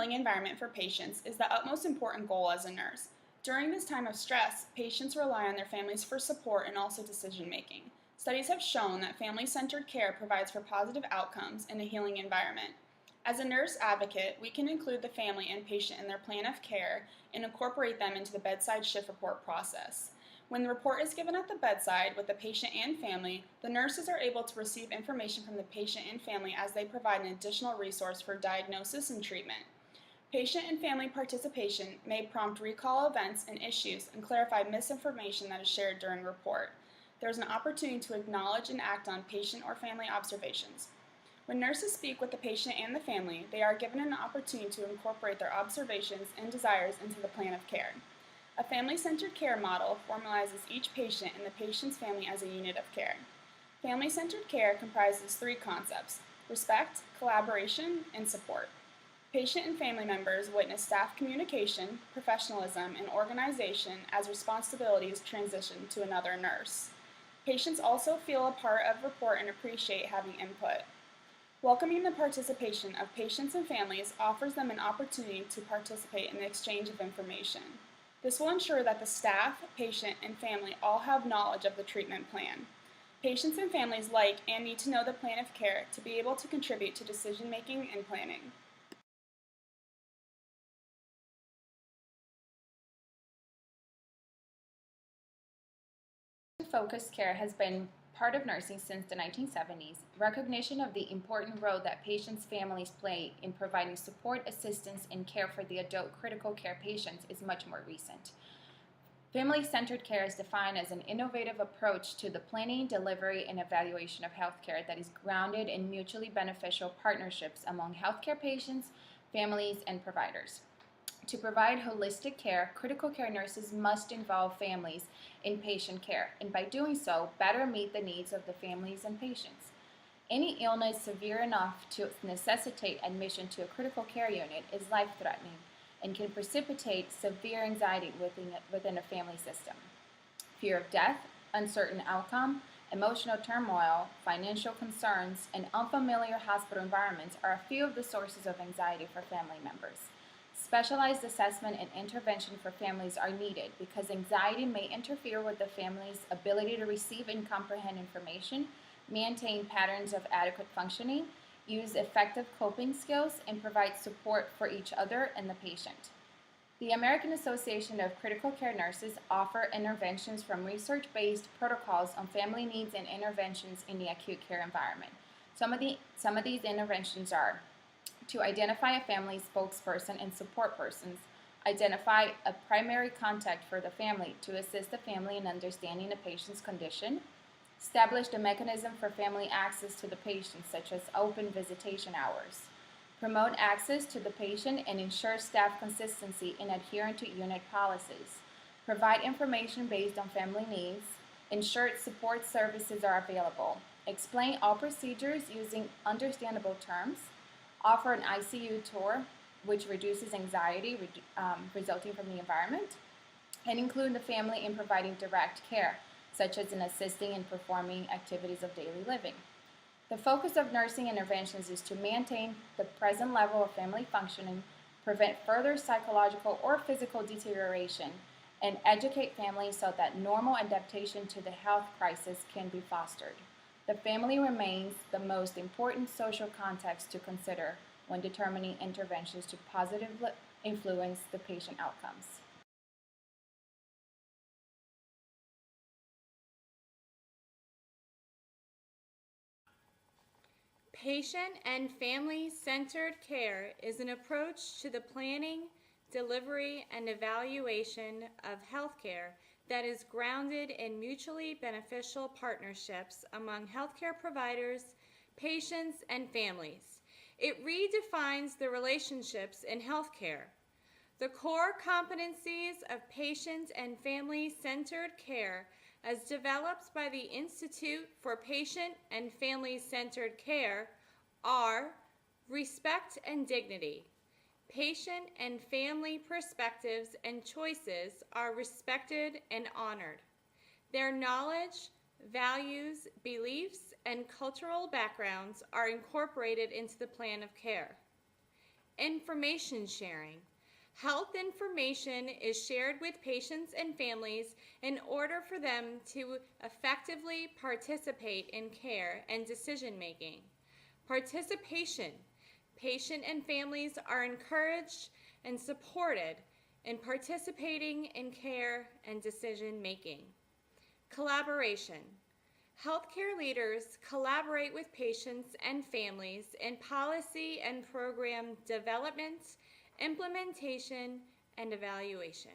healing environment for patients is the utmost important goal as a nurse. During this time of stress, patients rely on their families for support and also decision making. Studies have shown that family-centered care provides for positive outcomes in a healing environment. As a nurse advocate, we can include the family and patient in their plan of care and incorporate them into the bedside shift report process. When the report is given at the bedside with the patient and family, the nurses are able to receive information from the patient and family as they provide an additional resource for diagnosis and treatment. Patient and family participation may prompt recall events and issues and clarify misinformation that is shared during report. There is an opportunity to acknowledge and act on patient or family observations. When nurses speak with the patient and the family, they are given an opportunity to incorporate their observations and desires into the plan of care. A family-centered care model formalizes each patient and the patient's family as a unit of care. Family-centered care comprises three concepts: respect, collaboration, and support. Patient and family members witness staff communication, professionalism, and organization as responsibilities transition to another nurse. Patients also feel a part of report and appreciate having input. Welcoming the participation of patients and families offers them an opportunity to participate in the exchange of information. This will ensure that the staff, patient, and family all have knowledge of the treatment plan. Patients and families like and need to know the plan of care to be able to contribute to decision-making and planning. Focused care has been part of nursing since the 1970s. Recognition of the important role that patients' families play in providing support, assistance, and care for the adult critical care patients is much more recent. Family-centered care is defined as an innovative approach to the planning, delivery, and evaluation of healthcare that is grounded in mutually beneficial partnerships among healthcare patients, families, and providers. To provide holistic care, critical care nurses must involve families in patient care, and by doing so, better meet the needs of the families and patients. Any illness severe enough to necessitate admission to a critical care unit is life-threatening and can precipitate severe anxiety within a family system. Fear of death, uncertain outcome, emotional turmoil, financial concerns, and unfamiliar hospital environments are a few of the sources of anxiety for family members. Specialized assessment and intervention for families are needed because anxiety may interfere with the family's ability to receive and comprehend information, maintain patterns of adequate functioning, use effective coping skills, and provide support for each other and the patient. The American Association of Critical Care Nurses offer interventions from research-based protocols on family needs and interventions in the acute care environment. Some of these interventions are to identify a family spokesperson and support persons, identify a primary contact for the family to assist the family in understanding the patient's condition, establish a mechanism for family access to the patient, such as open visitation hours, promote access to the patient and ensure staff consistency in adhering to unit policies, provide information based on family needs, ensure support services are available, explain all procedures using understandable terms, offer an ICU tour, which reduces anxiety resulting from the environment, and include the family in providing direct care, such as in assisting in performing activities of daily living. The focus of nursing interventions is to maintain the present level of family functioning, prevent further psychological or physical deterioration, and educate families so that normal adaptation to the health crisis can be fostered. The family remains the most important social context to consider when determining interventions to positively influence the patient outcomes. Patient and family-centered care is an approach to the planning, delivery, and evaluation of healthcare that is grounded in mutually beneficial partnerships among healthcare providers, patients, and families. It redefines the relationships in healthcare. The core competencies of patient and family-centered care, as developed by the Institute for Patient and Family-Centered Care, are respect and dignity. Patient and family perspectives and choices are respected and honored. Their knowledge, values, beliefs, and cultural backgrounds are incorporated into the plan of care. Information sharing. Health information is shared with patients and families in order for them to effectively participate in care and decision making. Participation. Patient and families are encouraged and supported in participating in care and decision making. Collaboration. Healthcare leaders collaborate with patients and families in policy and program development, implementation, and evaluation.